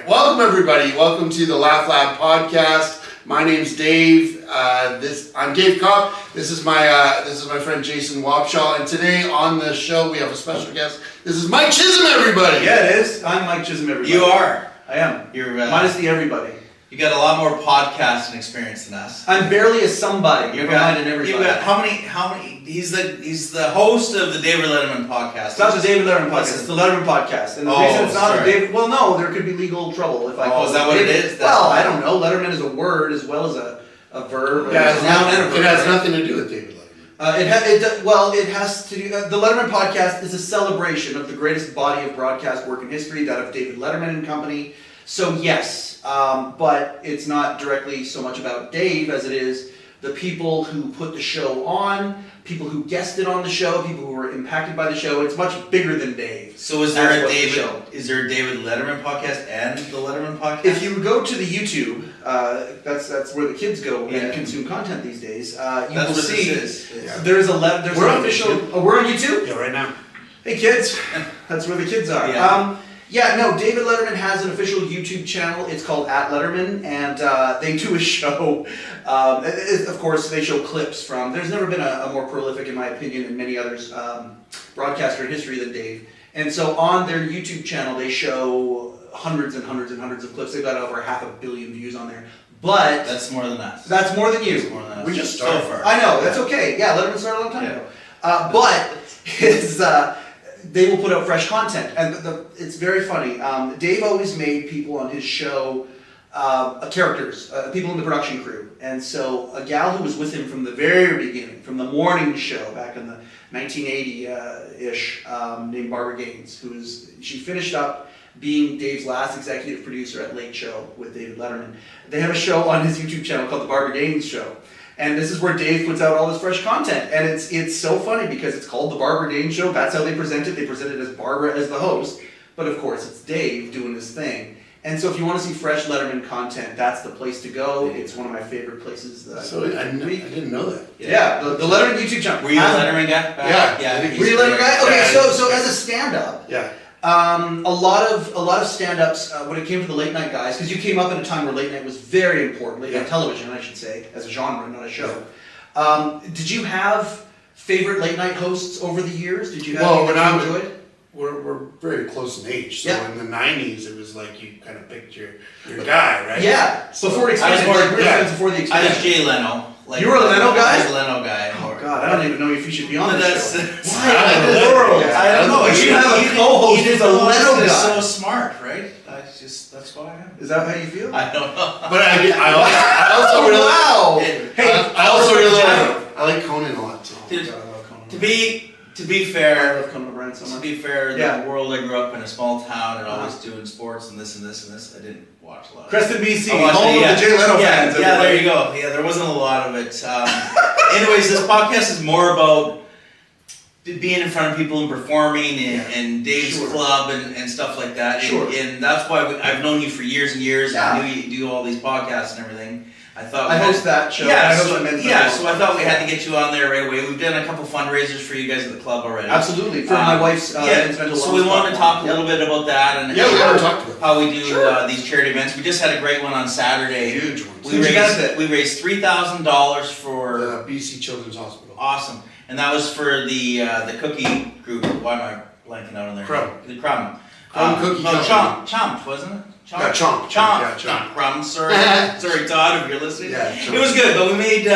right. Welcome, everybody. Welcome to the Laugh Lab podcast. My name's Dave. I'm Dave Cobb. This is my friend Jason Wapshaw. And today on the show we have a special guest. This is Mike Chisholm, everybody. Yeah, it is. I'm Mike Chisholm, everybody. You are. I am. You're minus the everybody. You got a lot more podcasting experience than us. I'm barely a somebody. You're reminding everybody. You got how many? He's the host of the David Letterman podcast. It's not the David Letterman podcast. It's the Letterman podcast. And the reason it's not a David. Well, no, there could be legal trouble if I. Oh, is that what it is? Well, I don't know. Letterman is a word as well as a verb. Yeah, it has nothing to do with David Letterman. It has to do. The Letterman podcast is a celebration of the greatest body of broadcast work in history, that of David Letterman and company. So yes, but it's not directly so much about Dave as it is the people who put the show on, people who guested on the show, people who were impacted by the show. It's much bigger than Dave. So is there a David Letterman podcast and the Letterman podcast? If you go to the YouTube, that's where the kids go and consume content these days. You will see there's an official. We're on YouTube. Yeah, right now. Hey kids, that's where the kids are. Yeah. David Letterman has an official YouTube channel. It's called @Letterman, and they do a show. Of course, they show clips from. There's never been a more prolific, in my opinion, and many others, broadcaster in history than Dave. And so on their YouTube channel, they show hundreds and hundreds and hundreds of clips. They've got over 500 million views on there. But that's more than us. That's more than you. That's more than us. We just started. I know, that's okay. Yeah, Letterman started a long time ago. But they will put out fresh content, and it's very funny. Dave always made people on his show characters, people in the production crew. And so a gal who was with him from the very beginning, from the morning show back in the 1980-ish, named Barbara Gaines, she finished up being Dave's last executive producer at Late Show with David Letterman. They have a show on his YouTube channel called The Barbara Gaines Show. And this is where Dave puts out all his fresh content. And it's so funny because it's called The Barbara Gaines Show. That's how they present it. They present it as Barbara as the host. But of course, it's Dave doing his thing. And so if you want to see fresh Letterman content, that's the place to go. It's one of my favorite places. I didn't know that. Yeah, the Letterman YouTube channel. Were you a Letterman guy? Yeah. Were you a Letterman guy? Okay, so as a stand-up, a lot of stand-ups, when it came to the late night guys, because you came up at a time where late night was very important, late night television, I should say, as a genre, not a show. Did you have favorite late night hosts over the years? Did you have any that you enjoyed? We're very close in age, so in the 90s it was like you kind of picked your guy, right? Yeah, before the experience. Before the experience. I was Jay Leno. You were a Leno guy? I was a Leno guy. Oh God, I don't even know if you should be on this show. Why in the world? I don't know. You have a co-host who's a Leno guy. So smart, right? That's why I am. Is that how you feel? I don't know. But I also really I like Conan a lot too. To be fair, I love Conan O'Brien so much. To be fair, the world I grew up in a small town and always doing sports and this and this and this. I didn't watch a lot. Creston, BC, home of the Jay Leno fans. Yeah, there you go. Yeah, there wasn't a lot of it. Anyways, this podcast is more about being in front of people and performing and Dave's club and stuff like that. And that's why I've known you for years and years. And I knew you do all these podcasts and everything. I host that show. So I thought we had to get you on there right away. We've done a couple fundraisers for you guys at the club already. Absolutely, for my wife's men's mental wellness. So we wanted to talk a little bit about that and how we do these charity events. We just had a great one on Saturday. Huge one. We raised $3,000 for the BC Children's Hospital. Awesome, and that was for the cookie group. Why am I blanking out on their Crumb. The Crumb. Cookie Chomp, wasn't it? Chomp. Not Crumb. Sorry, Todd, if you're listening. Yeah, it was good, but we made.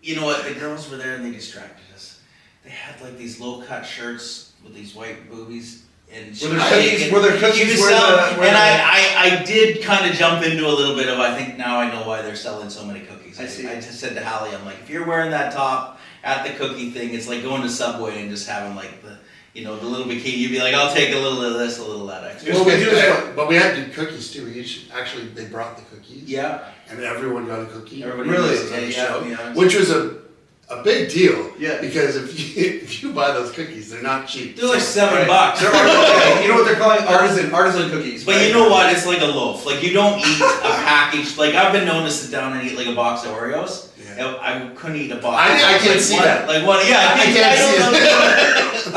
You know what? The girls were there and they distracted us. They had like these low-cut shirts with these white boobies. And were there cookies? I did kind of jump into a little bit of. I think now I know why they're selling so many cookies. I see. I just said to Hallie, I'm like, if you're wearing that top at the cookie thing, it's like going to Subway and just having like the little bikini. You'd be like, I'll take a little of this, a little of that extra. Well, but we had the cookies too. They brought the cookies. Yeah. And everyone got a cookie. Everybody really? Which was a big deal. Yeah. Because if you buy those cookies, they're not cheap. They're like $7. You know what they're calling artisan cookies. But you know what? It's like a loaf. Like you don't eat a package. Like I've been known to sit down and eat like a box of Oreos. I couldn't eat a box. I can't see that. Like one. Yeah, I can't see it.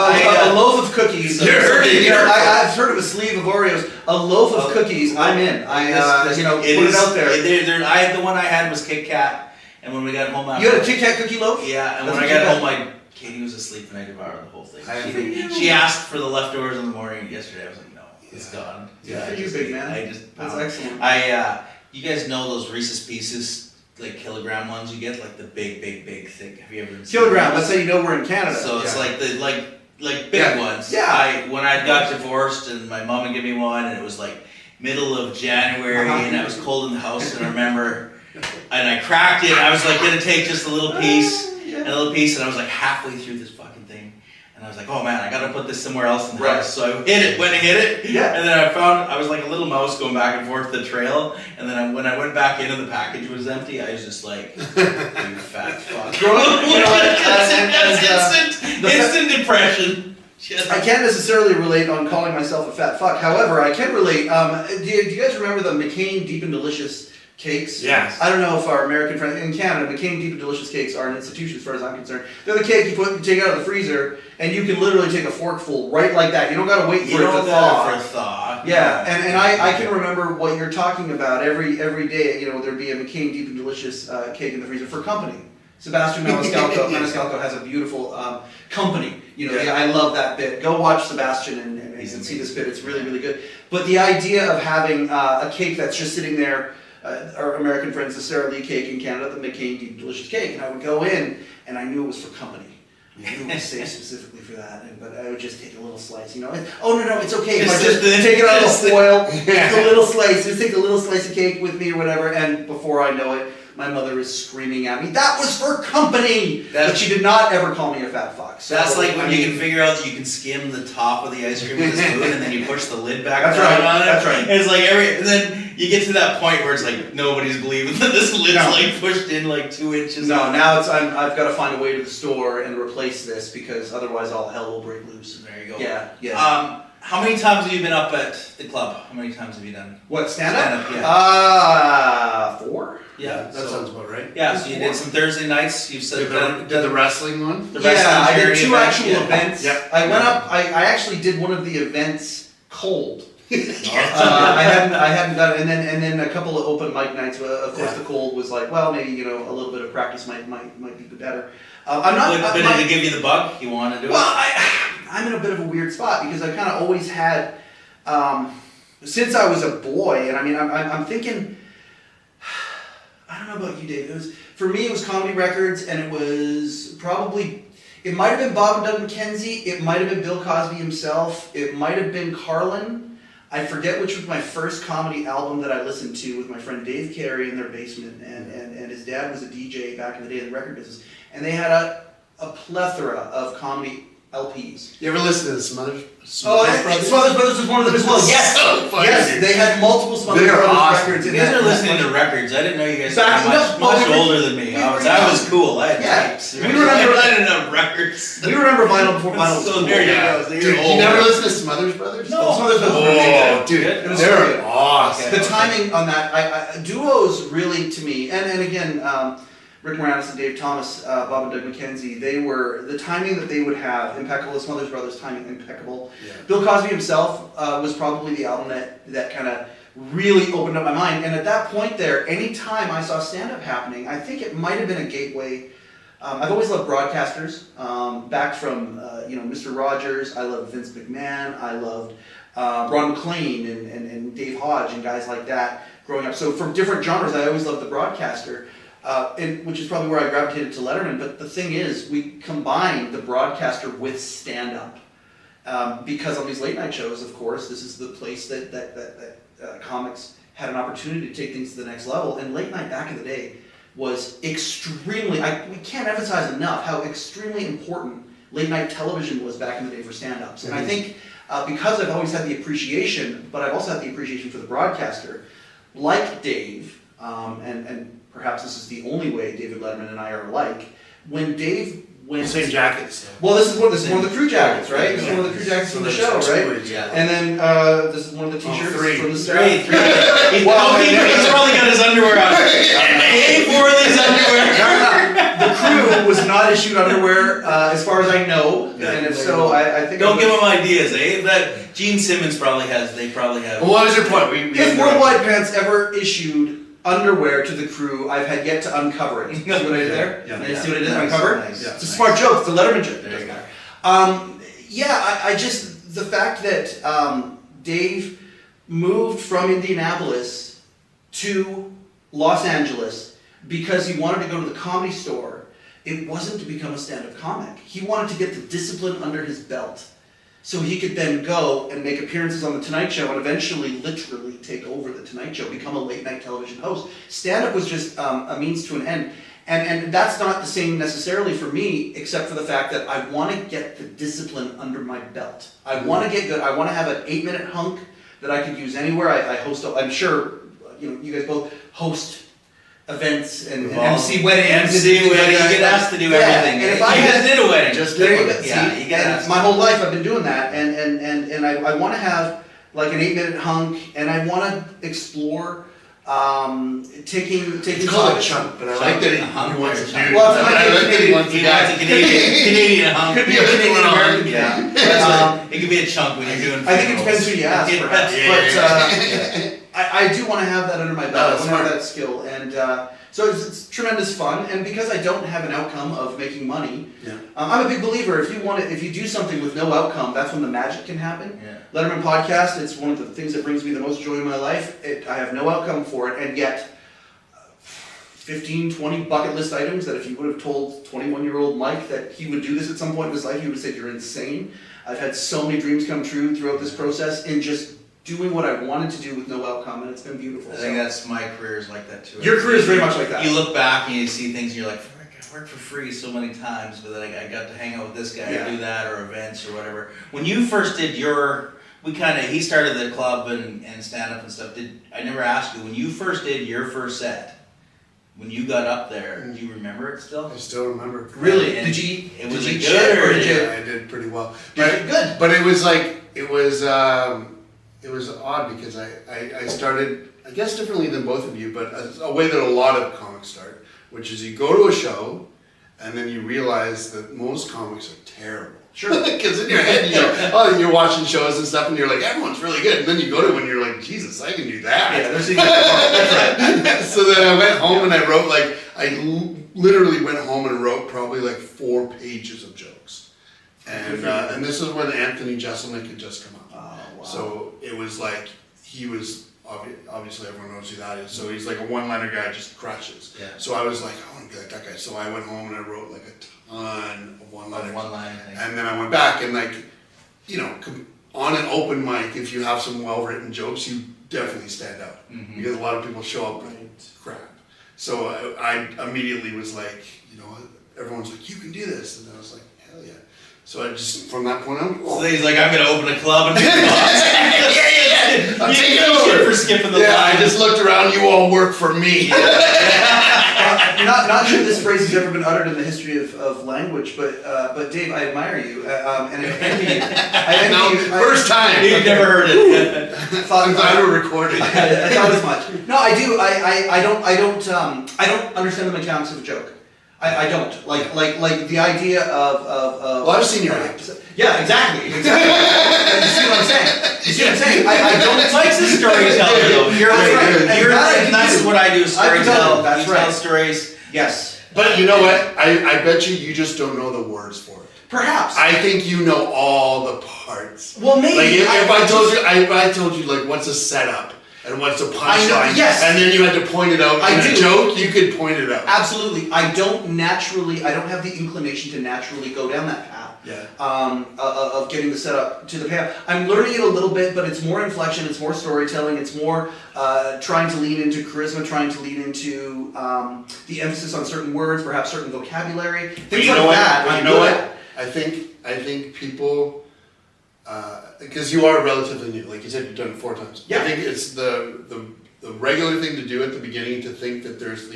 A loaf of cookies. You're hurting here. I've heard of a sleeve of Oreos. A loaf of cookies. I'm in. Put it out there. The one I had was Kit Kat, and when we got home after, you had a Kit Kat cookie loaf? Yeah, and when I got home, Katie was asleep and I devoured the whole thing. She asked for the leftovers in the morning yesterday. I was like, no, it's gone. Yeah, for you, big man. That's excellent. You guys know those Reese's Pieces, like kilogram ones you get, like the big, thick. Have you ever seen kilogram? That's how you know we're in Canada. So it's like the big ones. Yeah. When I got divorced and my mom would give me one, and it was like middle of January, and I was cold in the house, and I remember, and I cracked it. And I was like gonna take just a little piece. And I was like halfway through this fucking thing, and I was like, oh man, I gotta put this somewhere else in the house. So I went and hit it, and then I was like a little mouse going back and forth the trail, and then when I went back into the package, it was empty. I was just like, you fat fuck. Instant depression. I can't necessarily relate on calling myself a fat fuck. However, I can relate. Do you guys remember the McCain Deep and Delicious cakes? Yes. I don't know if our American friends in Canada, McCain Deep and Delicious cakes are an institution as far as I'm concerned. They're the cake you take out of the freezer, and you can literally take a forkful right like that. You don't got to wait for it to thaw. Yeah, and I can remember what you're talking about every day. There'd be a McCain Deep and Delicious cake in the freezer for company. Sebastian Maniscalco has a beautiful company. I love that bit. Go watch Sebastian and see this bit. It's really, really good. But the idea of having a cake that's just sitting there, our American friends, the Sara Lee cake in Canada, the McCain Deep Delicious cake, and I would go in, and I knew it was for company. I knew it was saved specifically for that, but I would just take a little slice, Oh, no, it's okay. If I just take it out of the foil, a little slice, just take a little slice of cake with me or whatever, and before I know it, my mother is screaming at me, that was for company! But she did not ever call me a fat fuck. So that's like when you can figure out that you can skim the top of the ice cream with a spoon, and then you push the lid back on it. That's right. And it's like and then you get to that point where it's like nobody's believing that this lid's like pushed in like 2 inches. No, now I've got to find a way to the store and replace this because otherwise all hell will break loose. There you go. Yeah. How many times have you been up at the club? How many times have you done? What, stand-up? Yeah. 4? Yeah, that sounds about right. Yeah, so you did some Thursday nights. You said did the wrestling one? I did 2 actual events. Yeah. I went up. I actually did one of the events cold. I hadn't done it, and then a couple of open mic nights. Of course, the cold was like, well, maybe a little bit of practice might be better. I'm not. But did it give you the bug? You want to do it? Well, I'm in a bit of a weird spot because I kind of always had, since I was a boy, and I mean, I'm thinking. I don't know about you, Dave. For me, it was Comedy Records, and it was probably. It might have been Bob and Doug McKenzie. It might have been Bill Cosby himself. It might have been Carlin. I forget which was my first comedy album that I listened to with my friend Dave Carey in their basement, and his dad was a DJ back in the day in the record business, and they had a plethora of comedy LPs. You ever listen to the Smothers Brothers? Smothers Brothers was one of them as well. Yes, so funny, yes, they had multiple Smothers Brothers records. You guys are listening to records. I didn't know you guys were much older than me. I was cool. I had tapes. We remember I didn't have records. We remember vinyl before vinyl. So there you go. Dude, you never listened to Smothers Brothers? No. Smothers Brothers. Dude, they're awesome. The timing on that, duos really to me, and again. Rick Moranis and Dave Thomas, Bob and Doug McKenzie, the timing that they would have, impeccable. The Smothers Brothers timing, impeccable. Yeah. Bill Cosby himself was probably the album that kind of really opened up my mind. And at that point there, any time I saw stand-up happening, I think it might have been a gateway. I've always loved broadcasters. Back from, Mr. Rogers, I loved Vince McMahon, I loved Ron McLean and Dave Hodge and guys like that growing up. So from different genres, I always loved the broadcaster. Which is probably where I gravitated to Letterman, but the thing is, we combined the broadcaster with stand-up. Because on these late night shows, of course, this is the place that comics had an opportunity to take things to the next level, and late night back in the day was extremely, we can't emphasize enough how extremely important late night television was back in the day for stand-ups. And I think because I've always had the appreciation, but I've also had the appreciation for the broadcaster, like Dave, and perhaps this is the only way David Letterman and I are alike. When Dave went... Same jackets. Well, this is one of the crew jackets, right? This is one of the crew jackets from the show, right? Yeah. And then this is one of the t-shirts from the staff. Three. Well, he's probably got his underwear on. Pay for these underwear. The crew, crew was not issued underwear, as far as I know, and if so, I think... Don't give them ideas, eh? That Gene Simmons probably has, they probably have... Well, what was your point? If Worldwide Pants ever issued underwear to the crew, I've had yet to uncover it. See what I did there? Yeah. See what I did? Uncovered? Nice. It's a smart joke. It's a Letterman joke. There you go. I just, the fact that Dave moved from Indianapolis to Los Angeles because he wanted to go to the Comedy Store, it wasn't to become a stand-up comic. He wanted to get the discipline under his belt so he could then go and make appearances on The Tonight Show and eventually literally take over The Tonight Show, become a late-night television host. Stand-up was just a means to an end. And that's not the same necessarily for me, except for the fact that I want to get the discipline under my belt. I want to get good. I want to have an 8-minute hunk that I could use anywhere. I host, I'm sure, you guys both host events and MC weddings. MC wedding, you get asked to do everything. And if I just did a wedding. Just there did you one. go. Yeah, See, you get asked. my whole life I've been doing that, and I want to have like an 8-minute hunk, and I want to explore taking It's called a topics. chunk, but I like that he wants to do. Well, it's I like that he wants to You do. got a Canadian hunk. Could be a Canadian American. Yeah. That's it. It could be a chunk when you're doing I think it depends who you ask, Yeah. perhaps. Yeah. But I do want to have that under my belt. I want to smart. have that skill, and so it's tremendous fun. And because I don't have an outcome of making money, Yeah. I'm a big believer. If you do something with no outcome, that's when the magic can happen. Yeah. Letterman podcast. It's one of the things that brings me the most joy in my life. I have no outcome for it, and yet 15, 20 bucket list items that if you would have told 21-year-old Mike that he would do this at some point in his life, he would have said, you're insane. I've had so many dreams come true throughout this process in just doing what I wanted to do with no outcome, and it's been beautiful. I think that's my career is like that too. Your career is very much like that. You look back and you see things and you're like, frick, I worked for free so many times, but then I got to hang out with this guy and do that, or events or whatever. When you first did he started the club and stand-up and stuff. I never asked you, when you first did your first set, when you got up there, do you remember it still? I still remember. Really? And Did you? It was did you good, shit, or did you? Yeah, I did pretty well. Did you? Good. But it was odd because I started, I guess differently than both of you, but a way that a lot of comics start, which is you go to a show and then you realize that most comics are terrible. Sure. Because in your head, you're watching shows and stuff and you're like, everyone's really good. And then you go to one and you're like, Jesus, I can do that. Yeah, that's right. So then I went home and I wrote literally went home and wrote probably 4 pages of jokes. And this is when Anthony Jeselnik had just come up. Oh, wow. So it was like, he was, obviously everyone knows who that is. So he's like a one-liner guy, just crushes. Yeah. So I was like, I want to be like that guy. So I went home and I wrote a ton of one-liners. One-line thing. And then I went back and on an open mic, if you have some well-written jokes, you definitely stand out. Mm-hmm. Because a lot of people show up with crap. So I immediately was like, everyone's like, you can do this. And I was like, hell yeah. So I just, from that point on, So he's like, I'm going to open a club and do yeah. I'm taking shit over. for skipping the Yeah, line. I just looked around, you all work for me. Not sure this phrase has ever been uttered in the history of language, but Dave, I admire you, and I envy you. No, first time. You've never heard it. I'm glad we're recording. I thought as much. No, I do. I don't understand the mechanics of a joke. I don't like the idea of. Well, I've seen your act. Yeah, exactly. You see what I'm saying? I don't. Mike's a storyteller, though. That's right. And that's what I do. Storytell. That's You right. tell stories. Yes. But you know what? I bet you just don't know the words for it. Perhaps. I think you know all the parts. Well, maybe. Like if I told you like what's a setup and what's a punchline, yes. and then you had to point it out in a joke, you could point it out. Absolutely. I don't have the inclination to naturally go down that path. Yeah. Of getting the setup to the payoff. I'm learning it a little bit, but it's more inflection, it's more storytelling, it's more trying to lean into charisma, trying to lean into the emphasis on certain words, perhaps certain vocabulary, things like that. But you know what? I think people, because you are relatively new, like you said, you've done it 4 times. Yeah. I think it's the regular thing to do at the beginning to think that there's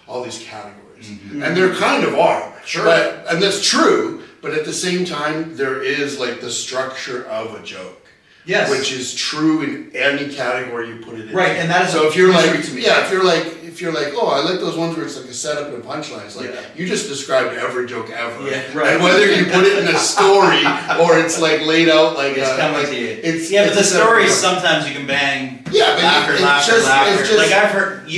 all these categories, and there kind of are. Sure. And that's true. But at the same time, there is like the structure of a joke. Yes. Which is true in any category you put it in. Right, and that is so if you're like, to me. yeah, if if you're like, oh, I like those ones where it's like a setup and a punchline. It's like you just described every joke ever. Yeah, right. And whether you put it in a story or it's like laid out like it's coming like, to you. It's, but the stories setup. sometimes you can bang. Yeah, but laughter. Like I've heard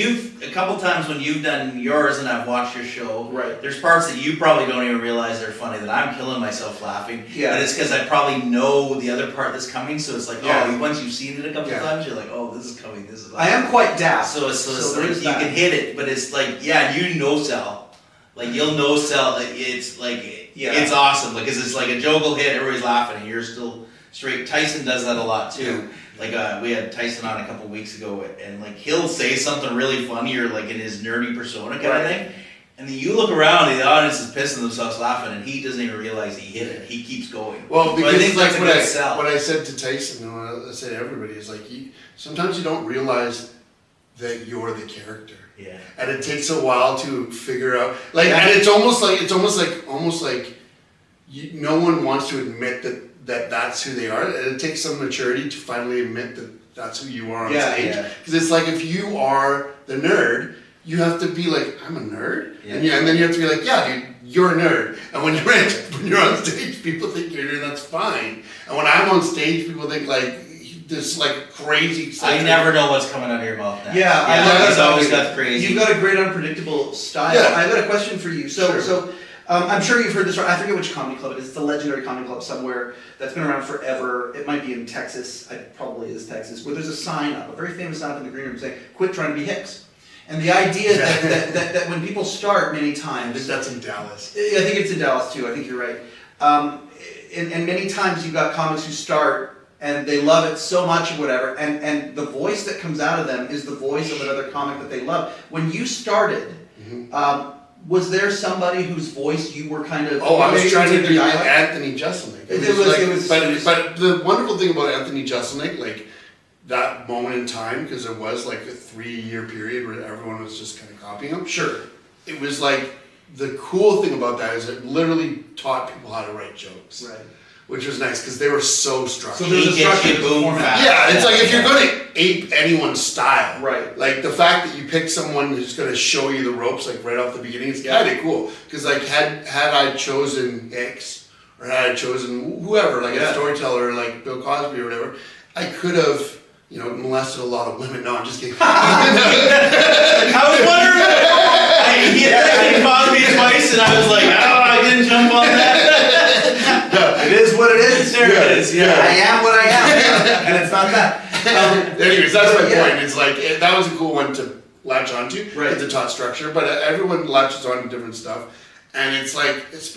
a couple times when you've done yours and I've watched your show. Right. There's parts that you probably don't even realize they're funny that I'm killing myself laughing. Yeah. And it's because I probably know the other part that's coming, so it's like, once you've seen it a couple times, you're like, oh, this is coming. This is. I am quite daft. So it's like you can hit it, but it's like you no sell. Like you'll no sell. It's like it's awesome because it's like a joke will hit, everybody's laughing, and you're still straight. Tyson does that a lot too. Yeah. Like we had Tyson on a couple weeks ago, and like he'll say something really funny or like in his nerdy persona kind of thing, and then you look around and the audience is pissing themselves laughing, and he doesn't even realize he hit it. He keeps going. Well, because I think like that's a good what I said to Tyson, and what I say to everybody is like, sometimes you don't realize that you're the character. Yeah. And it takes a while to figure out, like, and it's almost like no one wants to admit that that's who they are. And it takes some maturity to finally admit that that's who you are on stage. Because it's like if you are the nerd, you have to be like, I'm a nerd, and then you have to be like, yeah, dude, you're a nerd. And when you're on stage, people think you're a nerd. That's fine. And when I'm on stage, people think like this like crazy. I never know what's coming out of your mouth now. Yeah, he's always got crazy. You've got a great unpredictable style. Yeah. I've got a question for you. So I'm sure you've heard this. I forget which comedy club it is. It's a legendary comedy club somewhere that's been around forever. It might be in Texas. It probably is Texas. Where there's a sign up, a very famous sign up in the green room saying, "Quit trying to be Hicks." And the idea that when people start many times, I think that's in Dallas. I think it's in Dallas too. I think you're right. And many times you've got comics who start and they love it so much or whatever, and the voice that comes out of them is the voice of another comic that they love. When you started, was there somebody whose voice you were kind of? Oh, I was trying to be like Anthony Jeselnik. But the wonderful thing about Anthony Jeselnik, like that moment in time, because it was like a 3-year period where everyone was just kind of copying him. Sure. It was like the cool thing about that is it literally taught people how to write jokes. Right. Which was nice because they were so structured. So there's a structure, boom, fast. Yeah, it's like if you're going to ape anyone's style, right? Like the fact that you pick someone who's going to show you the ropes like right off the beginning is kind of cool. Because like had I chosen X or had I chosen whoever, like a storyteller like Bill Cosby or whatever, I could have molested a lot of women. No, I'm just kidding. I was wondering. He had Cosby twice, and I was like, I didn't jump on that. It is what it is. There it is. Yeah. I am what I am, and it's not that. Anyways, that's my point. It's like that was a cool one to latch onto. Right. It's a taught structure, but everyone latches on to different stuff, and it's like it's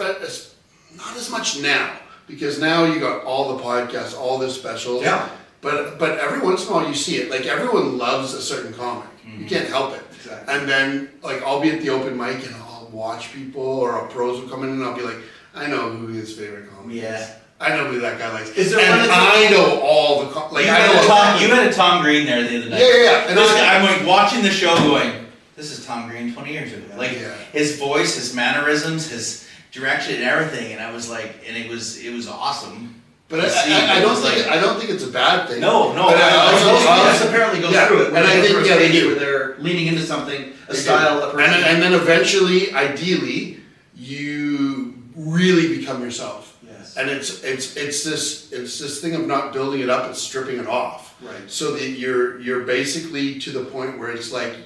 not as much now because now you got all the podcasts, all the specials. Yeah. But every once in a while you see it. Like everyone loves a certain comic. You can't help it. Exactly. And then like I'll be at the open mic and I'll watch people or pros will come in and I'll be like, I know who his favorite comic is. I know who that guy likes. Is there I know all the you had a Tom Green there the other night. Yeah. And I'm like watching the show going, this is Tom Green 20 years ago. Like his voice, his mannerisms, his direction and everything, and I was like, and it was awesome. But I don't think it's a bad thing. No. But most apparently goes through it. And I think they do. Where they're leaning into something, a style, a person. And then eventually, ideally, you really become yourself. Yes. And it's this thing of not building it up, it's stripping it off. Right. So that you're basically to the point where it's like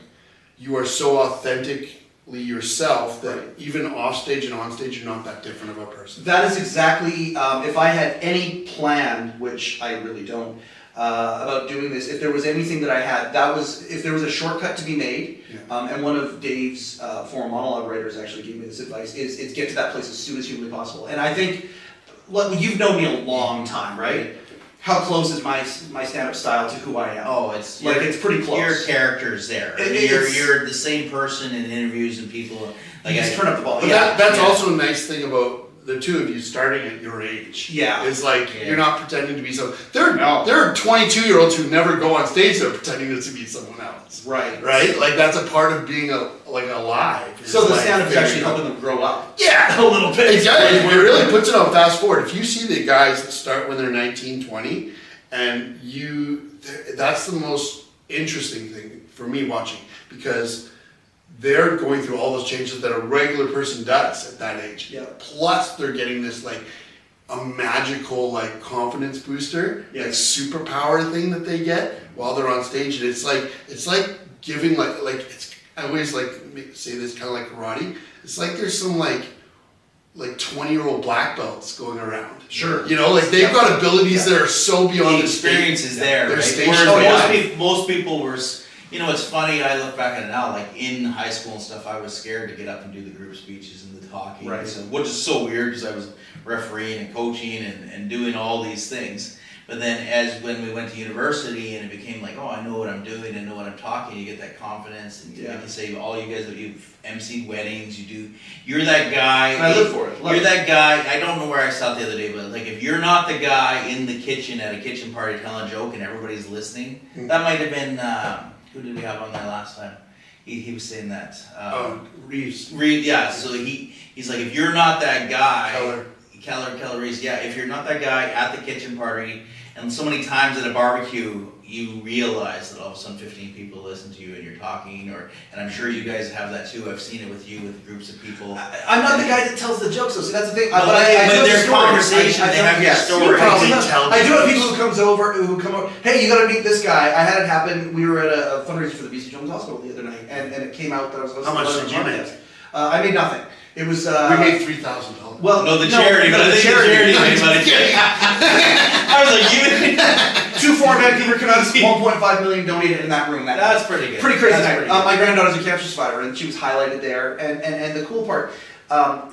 you are so authentically yourself that even off stage and on stage you're not that different of a person. That is exactly, if I had any plan, which I really don't, about doing this, if there was anything that I had, if there was a shortcut to be made, and one of Dave's former monologue writers actually gave me this advice, is get to that place as soon as humanly possible. And I think, you've known me a long time, right? How close is my stand-up style to who I am? Oh, it's pretty close. Your character's there. You're the same person in interviews and people. Like you just turn up the ball. But that's also a nice thing about the two of you starting at your age. Yeah. Is like you're not pretending to be there are 22-year-olds who never go on stage that are pretending to be someone else. Right. Right? Like that's a part of being alive. So the stand-up is actually helping them grow up. Yeah. A little bit. Exactly. It really puts it on fast forward. If you see the guys that start when they're 19, 20, and that's the most interesting thing for me watching because they're going through all those changes that a regular person does at that age. Yeah. Plus, they're getting this like a magical like confidence booster, like superpower thing that they get while they're on stage, and it's like giving like it's. I always like say this kind of like karate. It's like there's some like 20-year-old black belts going around. Sure. You know, like they've got abilities that are so beyond the experience is there. They're Whereas most people were. You know, it's funny, I look back at it now, like in high school and stuff, I was scared to get up and do the group speeches and the talking, which is so weird because I was refereeing and coaching and doing all these things. But then when we went to university and it became like, oh, I know what I'm doing, I know what I'm talking, you get that confidence, and like you say, all you guys, you've emceed weddings, you're that guy. And I live for it. You're that guy, I don't know where I saw it the other day, but like if you're not the guy in the kitchen at a kitchen party telling a joke and everybody's listening, that might have been, who did we have on there last time? He was saying that. Reeves. Yeah, so he's like, if you're not that guy, Keller Reeves, yeah, if you're not that guy at the kitchen party, and so many times at a barbecue, you realize that all of a sudden 15 people listen to you and you're talking, and I'm sure you guys have that too. I've seen it with you, with groups of people. I'm not the guy that tells the jokes, though. See, that's the thing. But their conversation, they have your story. I do have people who come over. Hey, you got to meet this guy. I had it happen. We were at a fundraiser for the BC Children's Hospital the other night, and it came out that I was supposed to. How much did you make? I made nothing. It was. We made $3,000. Well, no, the charity, but I think the charity made money. I was like, you. 2 former Vancouver Canucks, 1.5 million donated in that room. That's pretty good. Pretty crazy night. My granddaughter's a cancer survivor, and she was highlighted there. And the cool part,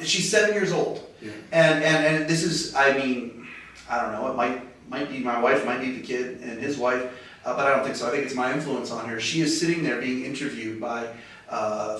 she's 7 years old, and this is, I mean, I don't know. It might be my wife, might be the kid and his wife, but I don't think so. I think it's my influence on her. She is sitting there being interviewed by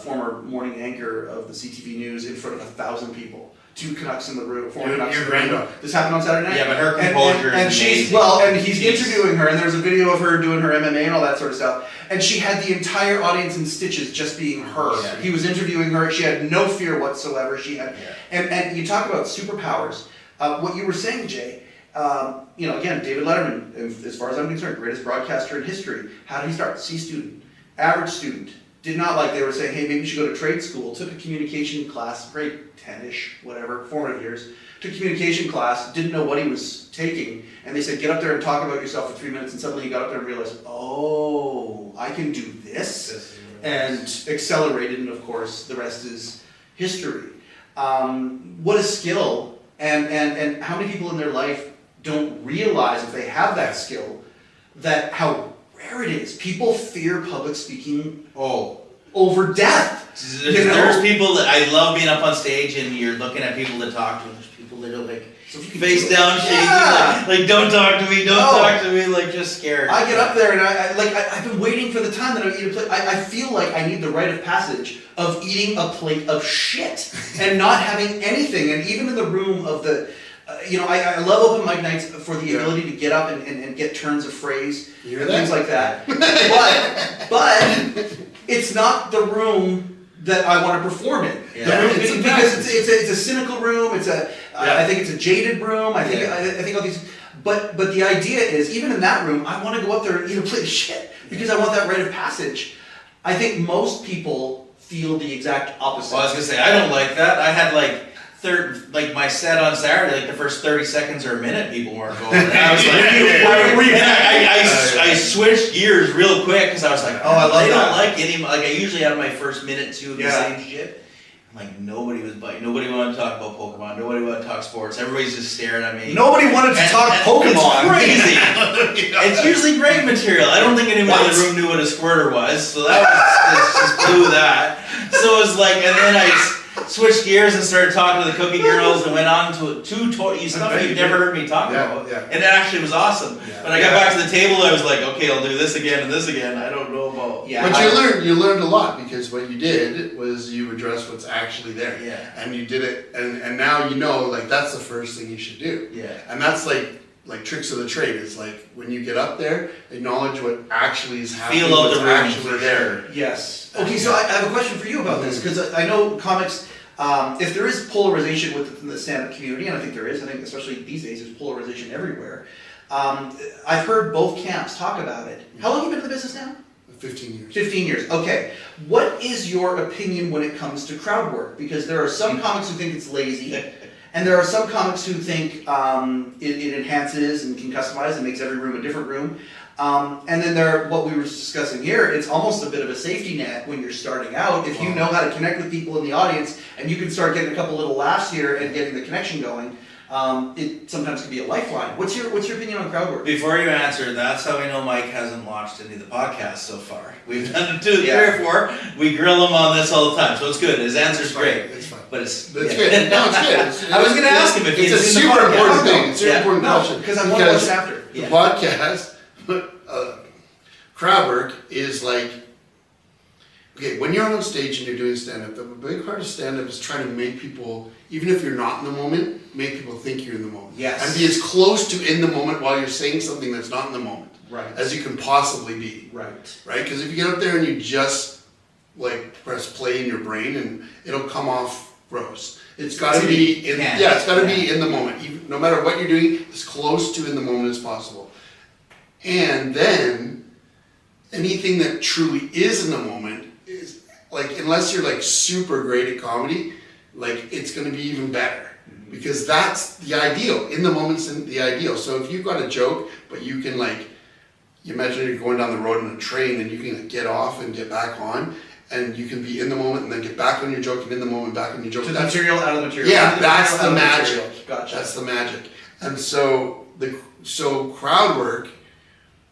former morning anchor of the CTV News in front of 1,000 people. 2 Canucks in the room. Your granddaughter. This happened on Saturday night. Yeah, but her composure and she's and he's interviewing her, and there's a video of her doing her MMA and all that sort of stuff. And she had the entire audience in stitches just being her. Yeah. He was interviewing her. She had no fear whatsoever. She had, and you talk about superpowers. What you were saying, Jay. Again, David Letterman, as far as I'm concerned, greatest broadcaster in history. How did he start? C student, average student. Did not like, they were saying, hey, maybe you should go to trade school. Took a communication class, grade 10-ish, whatever, formative years. Took a communication class, didn't know what he was taking. And they said, get up there and talk about yourself for 3 minutes. And suddenly he got up there and realized, oh, I can do this. And accelerated, and of course, the rest is history. What a skill. And how many people in their life don't realize, if they have that skill, that how rare it is. People fear public speaking over death. There's people that I love being up on stage and you're looking at people to talk to, and there's people that are like face down shaking, like don't talk to me, talk to me, like just scared. I get up there and I've been waiting for the time that I eat a plate. I feel like I need the rite of passage of eating a plate of shit and not having anything. And even in the room of the I love open mic nights for the ability to get up and get turns of phrase, things like that. but it's not the room that I want to perform in. Yeah. Because it's a cynical room. I think it's a jaded room. I think all these. But the idea is, even in that room, I want to go up there and eat a plate of shit because I want that rite of passage. I think most people feel the exact opposite. Well, I was gonna say I don't like that. I had my set on Saturday, like the first 30 seconds or a minute, people weren't going. And I was like, I switched gears real quick because I was like, I love that. They don't like any. Like I usually have my first minute two of the same shit. Like nobody was biting. Nobody wanted to talk about Pokemon. Nobody wanted to talk sports. Everybody's just staring at me. Nobody wanted to talk Pokemon. It's crazy. It's usually great material. I don't think anyone in the room knew what a squirter was, so that was just blew that. So it was like, and then I switched gears and started talking to the Cookie Girls and went on to stuff you've never heard me talk about. Yeah. And it actually was awesome. Yeah. When I got back to the table, I was like, okay, I'll do this again and this again. I don't know about. Yeah. But you learned a lot because what you did was you addressed what's actually there. Yeah. And you did it, and now you know, like that's the first thing you should do. Yeah. And that's like tricks of the trade. It's like when you get up there, acknowledge what actually is happening. Feel out the room actually there. Yes. Okay, so I have a question for you about this because I know comics. If there is polarization within the stand-up community, and I think there is, I think especially these days there's polarization everywhere. I've heard both camps talk about it. How long have you been in the business now? 15 years. 15 years. Okay. What is your opinion when it comes to crowd work? Because there are some comics who think it's lazy, and there are some comics who think it enhances and can customize and makes every room a different room. And then what we were discussing here, it's almost a bit of a safety net when you're starting out. If you know how to connect with people in the audience, and you can start getting a couple little laughs here and getting the connection going, it sometimes can be a lifeline. What's your opinion on crowd work? Before you answer, that's how we know Mike hasn't watched any of the podcasts so far. We've done 2, 3 or 4. We grill him on this all the time, so it's good. His answer's great. It's fine. But it's good. No, it's good. I was going to ask him if it's a super important thing. It's a super important question. Because I want to watch it after. The podcast, crowd work is like, okay, when you're on stage and you're doing stand-up, the big part of stand-up is trying to make people, even if you're not in the moment, make people think you're in the moment. Yes. And be as close to in the moment while you're saying something that's not in the moment. Right. As you can possibly be. Right. Right? Because if you get up there and you just like press play in your brain and it'll come off gross. It's got to be in, it's got to be in the moment. Even, no matter what you're doing, as close to in the moment as possible. And then anything that truly is in the moment is like, unless you're like super great at comedy, like it's going to be even better. Because that's the ideal. In the moment's the ideal. So if you've got a joke, but you can like, you imagine you're going down the road in a train and you can like get off and get back on, and you can be in the moment and then get back on your joke and in the moment back on your joke. To the material, out of the material. Yeah, that's the magic. Gotcha. That's the magic. And so crowd work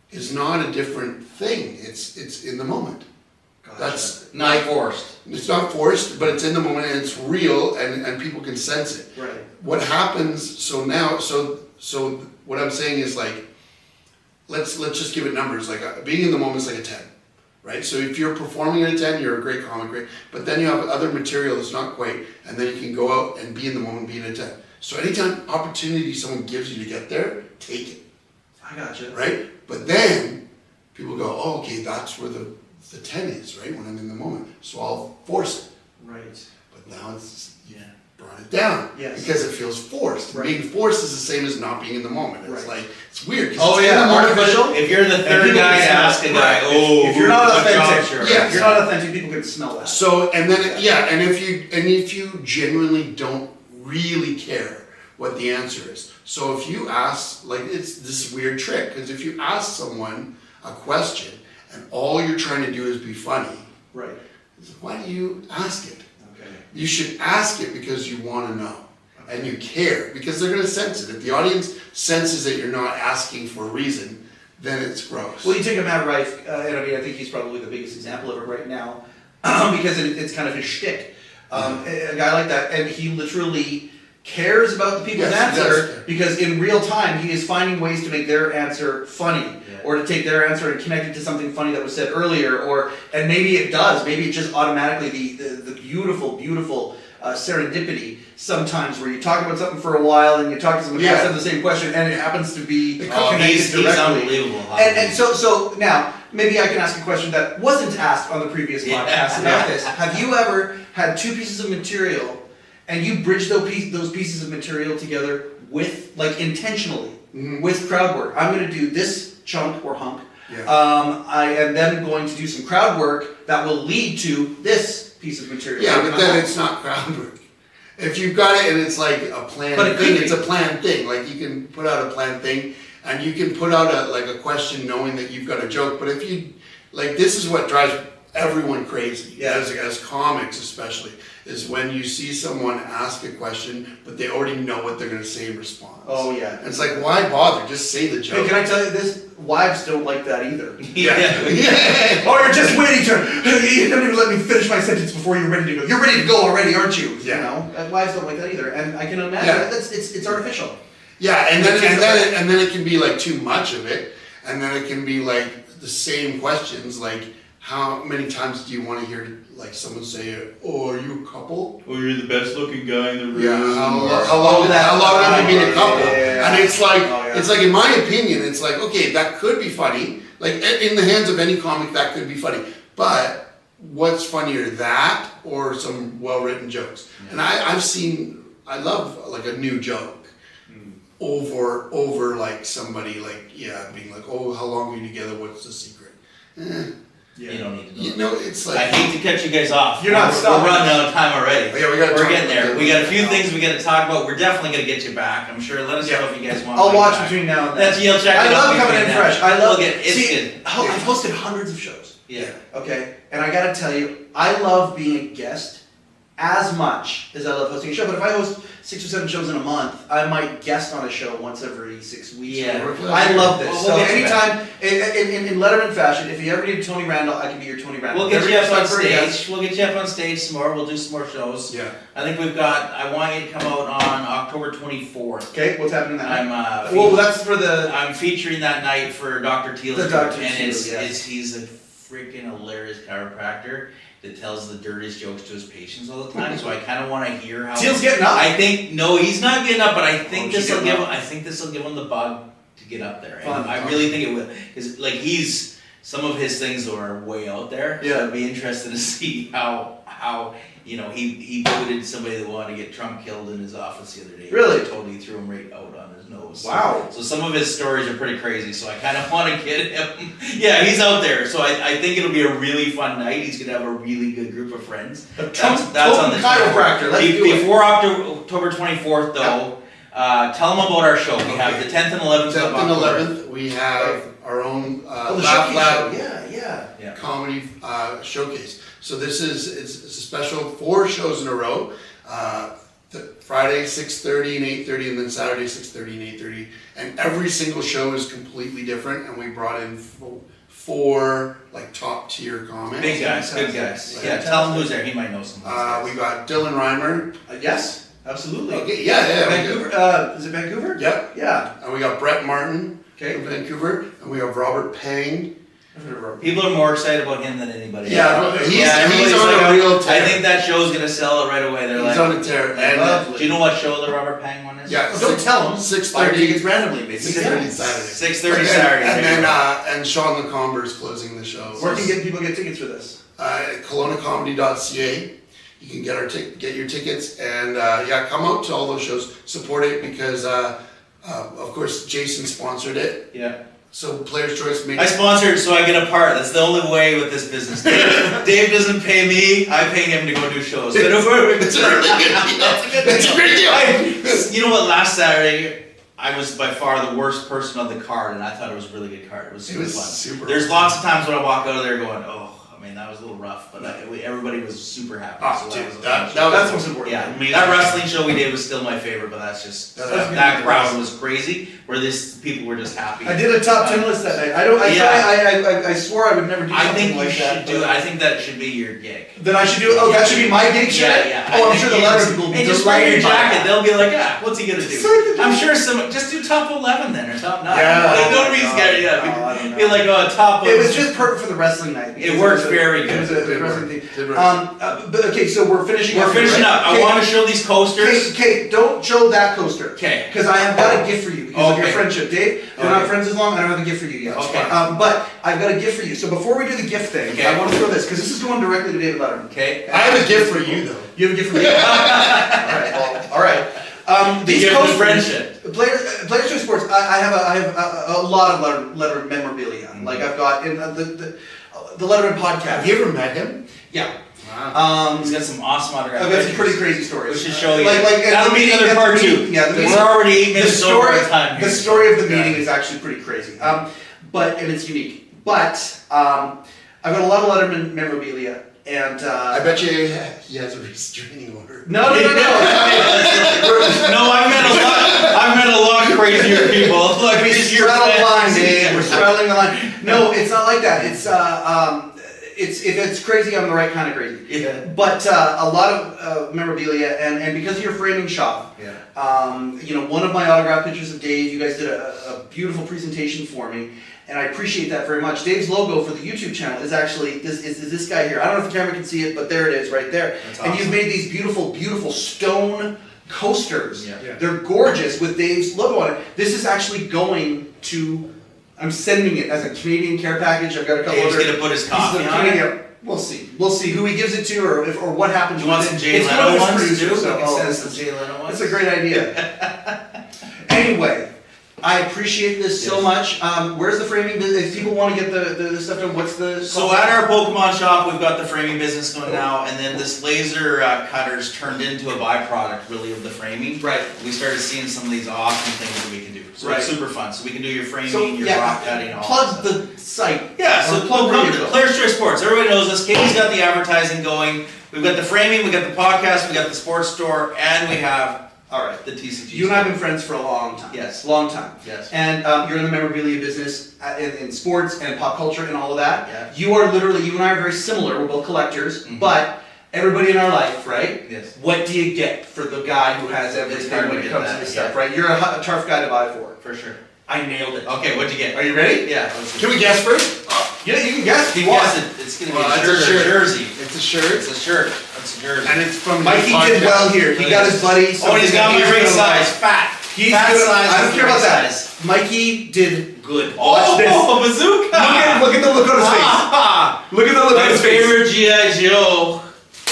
is not a different thing. It's in the moment. Gotcha. That's not forced. It's not forced, but it's in the moment and it's real and people can sense it. Right. What happens, so what I'm saying is like, let's just give it numbers. Like being in the moment is like a 10, right? So if you're performing at a 10, you're a great comic, great. But then you have other material that's not quite, and then you can go out and be in the moment, be in a 10. So anytime opportunity someone gives you to get there, take it. I gotcha. Right? But then people go, oh, okay, that's where the 10 is, right? When I'm in the moment. So I'll force it. Right. But now it's brought it down. Yes. Because it feels forced. Right. Being forced is the same as not being in the moment. It's Right. like, it's weird. Oh it's yeah, artificial. If you're the third people guy can to smell ask it. a guy, If you're not authentic, if you're not authentic, people can smell that. So, and then, and if you genuinely don't really care what the answer is. So if you ask, like, it's this weird trick, because if you ask someone a question and all you're trying to do is be funny, Right. why do you ask it? Okay. You should ask it because you want to know and you care, because they're going to sense it. If the audience senses that you're not asking for a reason, then it's gross. Well, you take a Matt Rife, and I mean, I think he's probably the biggest example of it right now, because it's kind of his shtick. A guy like that, and he literally cares about the people's answer, because in real time he is finding ways to make their answer funny, or to take their answer and connect it to something funny that was said earlier, and maybe it does, maybe it just automatically, the beautiful serendipity sometimes where you talk about something for a while and you talk to someone else have the same question and it happens to be connected he's directly. unbelievable. And so now, maybe I can ask a question that wasn't asked on the previous podcast about this. Have you ever had 2 pieces of material and you bridge those pieces of material together with, like, intentionally, with crowd work? I'm going to do this chunk or hunk. I am then going to do some crowd work that will lead to this piece of material. Yeah, but then it's not crowd work. If you've got it and it's like a planned thing, it's a planned thing. Like you can put out a planned thing and you can put out a question knowing that you've got a joke. But if you, like, this is what drives everyone crazy, as comics especially, is when you see someone ask a question, but they already know what they're going to say in response. Oh, yeah. And it's like, why bother? Just say the joke. Hey, can I tell you this? Wives don't like that either. Yeah. Oh, you're just waiting you don't even let me finish my sentence before you're ready to go. You're ready to go already, aren't you? Yeah. You know? Wives don't like that either. And I can imagine it's artificial. Yeah, and then it can be like too much of it, and then it can be like the same questions, like how many times do you want to hear like someone say, "Oh, are you a couple?" Oh, you're the best looking guy in the room. Yeah, how long have you been a couple? Yeah. And it's like in my opinion, it's like, okay, that could be funny. Like in the hands of any comic, that could be funny. But what's funnier, that or some well-written jokes? Yeah. And I love like a new joke. Over like somebody like being like, oh, how long are you together? What's the secret? You don't need to know. You know, it's like I hate to cut you guys off. You're not stopping. We're running out of time already. Yeah, we're getting there. We got a few things we got to talk about. We're definitely gonna get you back. I'm sure. Let us know if you guys want. I'll watch back. between now and then. That's you'll check. I it love out coming in between fresh. now. I love it. It's see, good. I've hosted hundreds of shows. Yeah. Okay, and I gotta tell you, I love being a guest as much as I love hosting a show. But if I host 6 or 7 shows in a month, I might guest on a show once every 6 weeks. Yeah. I love this. We'll so get you anytime, in Letterman fashion, if you ever need Tony Randall, I can be your Tony Randall. We'll get you up on Every guest- stage. We'll get you up on stage some more. We'll do some more shows. Yeah. I think we've got. I want you to come out on October 24th. Okay, what's happening that night? I'm. Well, that's for the. I'm featuring that night for Dr. Teal's The group, Dr. and Teal, yeah. he's a freaking hilarious chiropractor that tells the dirtiest jokes to his patients all the time. So I kind of want to hear how Teal's getting up. I think no, he's not getting up, but I think she's this will getting give. up. I think this will give him the bug to get up there. And Fun. I really think it will, because like some of his things are way out there. Yeah. So I'd be interested to see how he booted somebody that wanted to get Trump killed in his office the other day. Really? He totally threw him right out on his nose. Wow. So some of his stories are pretty crazy. So I kind of want to get him. Yeah, he's out there. So I think it'll be a really fun night. He's gonna have a really good group of friends. That's on the chiropractor. Let's do it. Before October 24th, though. Tell them about our show. We have the 10th and 11th. 10th and 11th, we have our own the Laugh showcase Lab show. Yeah. comedy showcase. So it's a special 4 shows in a row. Friday 6:30 and 8:30, and then Saturday 6:30 and 8:30. And every single show is completely different. And we brought in 4 like top tier comics. Big guys, good guys. Yeah, tell him who's there. He might know some. We got Dylan Reimer. Yes, absolutely. Okay, yeah. Vancouver. Is it Vancouver? Yep. Yeah. And we got Brett Martin Okay. from Vancouver, and we have Robert Pang. People are more excited about him than anybody Yeah, else. he's everybody's on like, a real tear. I think that show's gonna sell it right away. They're He's like, on a tear. And do you know what show the Robert Pang one is? yeah, Don't tell him. 6:30. Tickets randomly, maybe. 6:30 Saturday. 6:30 Saturday. And there you then go. and Sean LeComber is closing the show. Where can people get tickets for this? KelownaComedy.ca. You can get your tickets, and come out to all those shows. Support it because of course Jason sponsored it. Yeah. So Player's Choice made I sponsored, so I get a part. That's the only way with this business. Dave doesn't pay me. I pay him to go do shows. It's a really good deal. It's a great deal. You know what? Last Saturday, I was by far the worst person on the card, and I thought it was a really good card. It was super fun. Super There's lots of times when I walk out of there going, oh, I mean, that was a little rough, but everybody was super happy. Oh, so dude, that was That's what's important. yeah, amazing. that wrestling show we did was still my favorite, but that's just that crowd was crazy. Where people were just happy. I did a top 10 list that night. I swore I would never do I something think you like should that. do. I think that should be your gig. Then I should do. Oh, that should be my gig. Should it? Yeah. Oh, I'm sure the letters people will be And just wear your delighted by jacket. that. They'll be like, what's he gonna do? I'm sure just do top 11 then or top 9. Yeah. Like, don't be scared. No, I don't know. Be like, top. It was just perfect for the wrestling night. It worked very good. It was a wrestling thing. Did work. But okay, so we're finishing. We're finishing up. I want to show these coasters. Okay, don't show that coaster. Okay. Because I have got a gift for you because of your Okay. friendship, Dave. We're not friends as long. I don't have a gift for you yet. Okay. But I've got a gift for you. So before we do the gift thing, Okay. I want to throw this because this is going directly to David Letterman. Okay. I have a gift for you though. You have a gift for me. All right. These gift of coasters, friendship. Players Choice Sports. I have a lot of Letterman memorabilia. Like I've got in the Letterman podcast. Have you ever met him? Yeah. Wow. He's got some awesome autographs. I've got some pretty crazy stories. We should show you. Like That'll be another part 2. Yeah, We're already 8 minutes over our time here. The story of the Yeah. meeting is actually pretty crazy. And it's unique. But I've got a lot of Letterman memorabilia, and I bet you he has a restraining order. no. No, I met a lot crazier people. Look, We straddle the line, Dave. We're straddling the line. No, it's not like that. It's if it's crazy, I'm the right kind of crazy. Yeah. But a lot of memorabilia, and because of your framing shop, one of my autograph pictures of Dave, you guys did a beautiful presentation for me, and I appreciate that very much. Dave's logo for the YouTube channel is actually this guy here. I don't know if the camera can see it, but there it is, right there. That's And awesome. you've made these beautiful, beautiful stone coasters. Yeah. Yeah. They're gorgeous with Dave's logo on it. This is actually going to. I'm sending it as a Canadian care package. I've got a couple Dave's other gonna put his pieces coffee of on it. Canadian. We'll see. We'll see who he gives it to, or what happens. You want with some it. Jay It's one of Leno his ones producers, too? so- We can send some Jay Leno ones. That's a great idea. Anyway, I appreciate this so much. Where's the framing business? If people want to get the stuff done, what's the... So at our Pokemon shop, we've got the framing business going now, and then this laser cutters turned into a byproduct, really, of the framing. Right. We started seeing some of these awesome things that we can do. So it's super fun. So we can do your framing, your rock cutting, all plug that stuff. the site. Yeah, so plug Players Choice Sports. Everybody knows this. Katie's got the advertising going. We've got the framing, we got the podcast, we got the sports store, and we have the TCG. You and I have been friends for a long time. Yes. Long time. Yes. And you're in the memorabilia business in sports and pop culture and all of that. Yeah. You are literally, you and I are very similar. We're both collectors, but everybody in our life, right? Yes. What do you get for the guy who has everything when it comes to this stuff, right? You're a tough guy to buy for. For sure. I nailed it. Okay, what'd you get? Are you ready? Yeah. Can we guess first? Yeah, you can guess. You guess it. It's gonna be a jersey. It's a shirt. It's a shirt. It's a jersey. And it's from Mikey did well here. He got his buddy. Oh, and he's got my ring size. Fat. He's fat good. size. I don't care about that. Size. Mikey did Good. Watch this. Bazooka! Look at the look on his face. Look at the look on My his face. favorite G.I. Joe.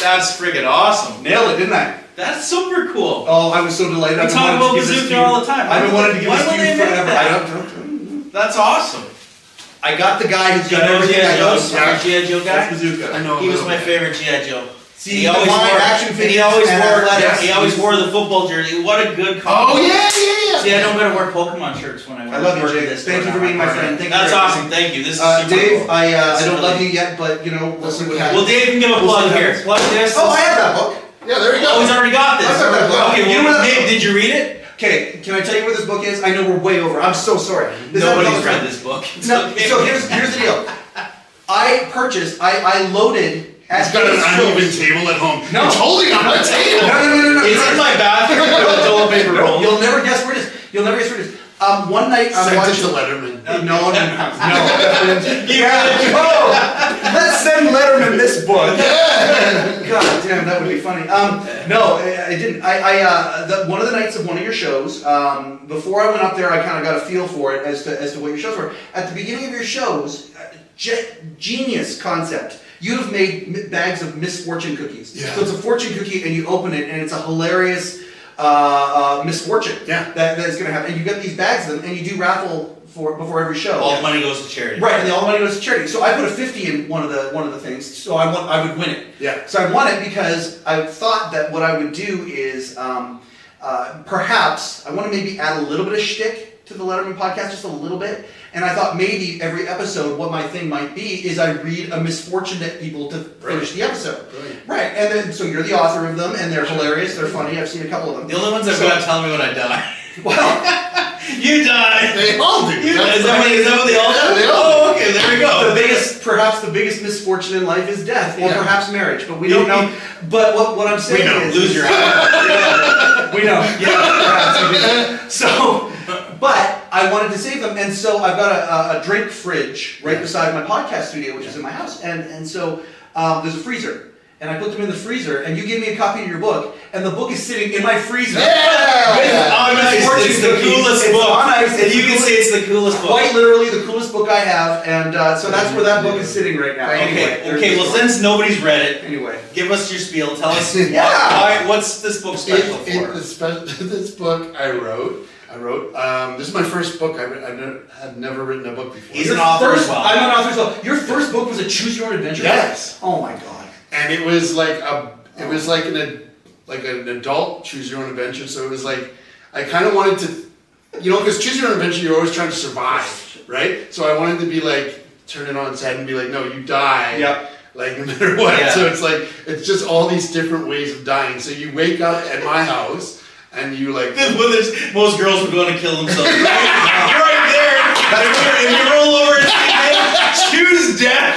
That's friggin' awesome. Nailed it, didn't I? That's super cool. Oh, I was so delighted. We talk about Bazooka all the time. I've been wanting to give this to you forever. That? That's awesome. I got the guy who's got everything I Joe. know. G.I. Joe guy? That's Bazooka. I know. He was my favorite G.I. Joe. See, he always wore action figures. He always and wore. athletics. He always wore the football jersey. What a good. Oh yeah. See, I don't gotta wear Pokemon shirts when I wear. I love you, Jake. Thank you for being my friend. Thank you. That's awesome. Thank you. This is super Dave, cool. I don't love you yet, but you know, we'll see what happens. Well, Dave can give a plug here. Plug this. Oh, I have that book. Yeah, there you go. Oh, he's already got this. I got that book. Okay, You know well, what? Dave, did you read it? Okay, can I tell you what this book is? I know we're way over. I'm so sorry. Nobody's read this book. No, so here's the deal. I loaded. He's got an uneven table at home. No. It's holding on the table. No. It's in my bathroom with a toilet paper roll. You'll never guess where it is. One night I'm Sent it watching. to Letterman. No. Yeah. Oh, let's send Letterman this book. God damn, that would be funny. No, I didn't. One of the nights of one of your shows, before I went up there, I kind of got a feel for it as to what your shows were. At the beginning of your shows, genius concept. You have made bags of misfortune cookies. Yeah. So it's a fortune cookie, and you open it, and it's a hilarious misfortune that is going to happen. And you get these bags of them, and you do raffle before every show. All the money goes to charity. Right, and all the money goes to charity. So I put a 50 in one of the things, so I would win it. Yeah. So I won it because I thought that what I would do is perhaps I want to maybe add a little bit of shtick to the Letterman podcast, just a little bit. And I thought maybe every episode, what my thing might be is I read a misfortunate people to finish the episode. Brilliant. Right, and then so you're the author of them, and they're hilarious, they're funny. I've seen a couple of them. The only ones I've got tell me when I die. Well, you die. They all do. Is that what they all do? Yeah, they all Oh, okay, there we go. perhaps the biggest misfortune in life is death, or Yeah. perhaps marriage, but we don't know. But what I'm saying is, Lose your eye. we know. Yeah, perhaps we do. So, but I wanted to save them, and so I've got a drink fridge right beside my podcast studio, which is in my house, and so there's a freezer. And I put them in the freezer, and you gave me a copy of your book, and the book is sitting in my freezer. Yeah! On ice. It's the coolest book. On ice. And you can say it's the coolest book. Quite literally the coolest book I have, and so that's where that book is sitting right now. Okay, well, since nobody's read it, Anyway. give us your spiel. Tell us what's this book special for? This book I wrote. This is my first book. I had never written a book before. He's an author as well. I'm an author as well. Your first book was a choose your own adventure? Yes. Oh my god. And it was like an adult choose your own adventure. So it was like I kind of wanted to, because choose your own adventure, you're always trying to survive, right? So I wanted to be like turn it on its head and be like, no, you die. Yep. Like no matter what. Yeah. So it's just all these different ways of dying. So you wake up at my house and you like. Most girls would want to kill themselves. You're right there. If you roll over and choose death.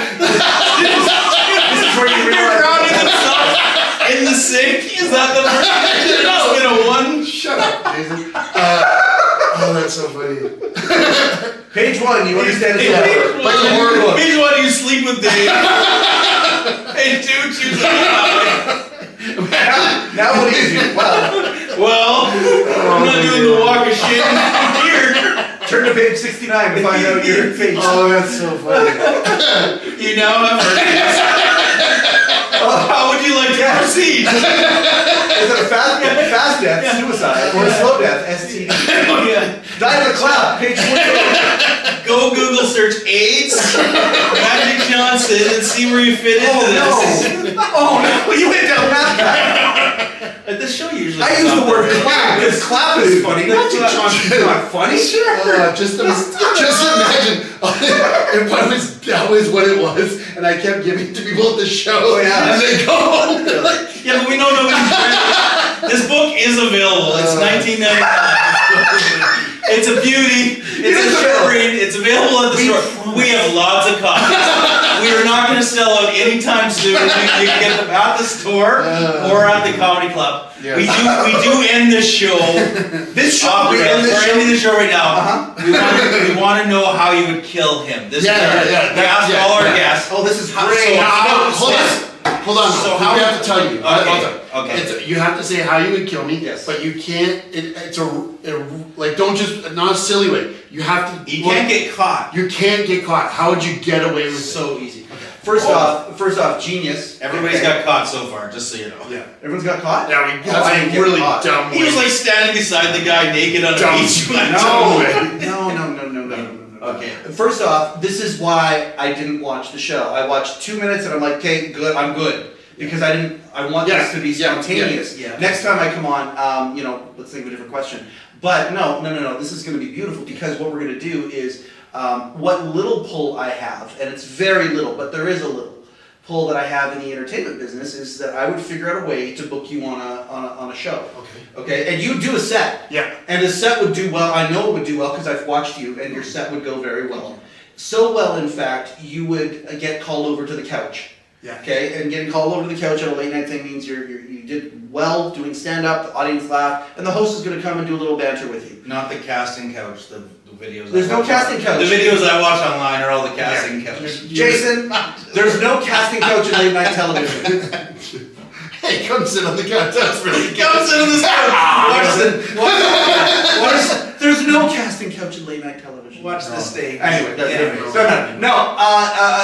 Where you realize Drowning himself in the sink? Is that the first? It's been a one. Shut up, Jason. Oh, that's so funny. Page 1, you understand it's Page over. Like a horror book. Page 1, you sleep with Dave. Page 2, choose a Now what do you do? Well, I'm not doing the walk of shit here. Turn to page 69 to find out your face. Oh, that's so funny. You now have heard this. How would you like to proceed? Is it a fast death, suicide, or a slow death, STD? Die of a clap, page 1. Go Google search AIDS, Magic Johnson, and see where you fit into this. Oh no, you went down that path. At this show usually. I use the word clap because clap is funny. Magic Johnson's not funny. Sure. Just imagine if that was what it was, and I kept giving it to people at the show, and they go home. Yeah, but we know nobody's read it. This book is available. It's $19.99. It's a beauty. It's a short read. It's available at the store. We have lots of copies. We are not going to sell out anytime soon. You can get them at the store or at the comedy club. Yes. We do end this show. We're ending the show right now. We want to know how you would kill him. We asked all our guests. Oh, this is great. Hold on. So how we have to tell you. Okay. You have to say how you would kill me. Yes. But you can't. Don't just not a silly way. You have to. You can't get caught. You can't get caught. How would you get away with it? So easy. Okay. First off, genius. Everybody's got caught so far, just so you know. Yeah. Everyone's got caught? Yeah, that's really dumb. He was like standing beside the guy naked on a beach. No. Okay. First off, this is why I didn't watch the show. I watched 2 minutes and I'm like, okay, good, I'm good. Because I want this to be spontaneous. Yeah. Next time I come on, let's think of a different question. But no, this is going to be beautiful because what we're going to do is what little pull I have, and it's very little, but there is a little pull that I have in the entertainment business, is that I would figure out a way to book you on a show. Okay, and you do a set. Yeah. And the set would do well. I know it would do well because I've watched you, and your set would go very well. So well, in fact, you would get called over to the couch. Yeah. Okay, and getting called over to the couch on a late night thing means you did well doing stand up. The audience laughed, and the host is going to come and do a little banter with you. Not the casting couch. The videos. There's no casting couch. The videos I watch online are all the casting couch. Jason, there's no casting couch in late night television. Hey, come sit on the couch. That's really good. Come sit on this couch. There's no casting couch in late night television. Watch the stage. Anyway,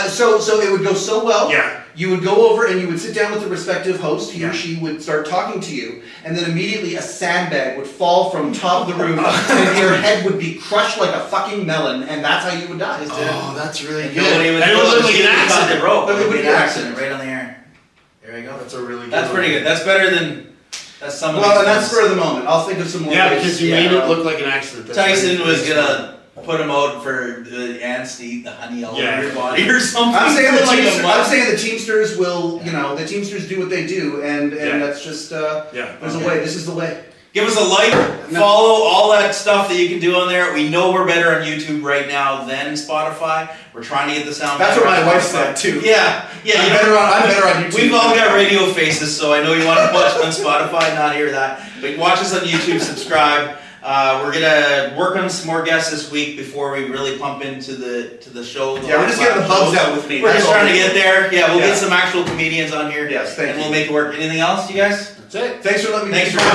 so it would go so well. Yeah. You would go over and you would sit down with the respective host. He or she would start talking to you, and then immediately a sandbag would fall from top of the roof, and your head would be crushed like a fucking melon, and that's how you would die. Oh, that's really good. And it would look like an accident. It would be an accident right on the air. There you go. That's a really good. That's pretty good. That's better than. That's some. Well, and that's for the moment. I'll think of some more. Yeah, because you made it look like an accident. Tyson was gonna put him out for the ants to eat the honey all over your body or something. I'm saying the Teamsters will, the Teamsters do what they do, and that's just there's a way. This is the way. Give us a like, follow, all that stuff that you can do on there. We know we're better on YouTube right now than Spotify. We're trying to get the sound. That's what my wife said too. Yeah. I'm better on YouTube. We've all got radio faces, so I know you want to watch on Spotify, not hear that. But watch us on YouTube, subscribe. We're gonna work on some more guests this week before we really pump into the show. We're just getting the bugs out with me. We're just trying to get there. Yeah, we'll get some actual comedians on here. Yes, thank you. And we'll make it work. Anything else, you guys? That's it. Thanks for letting me.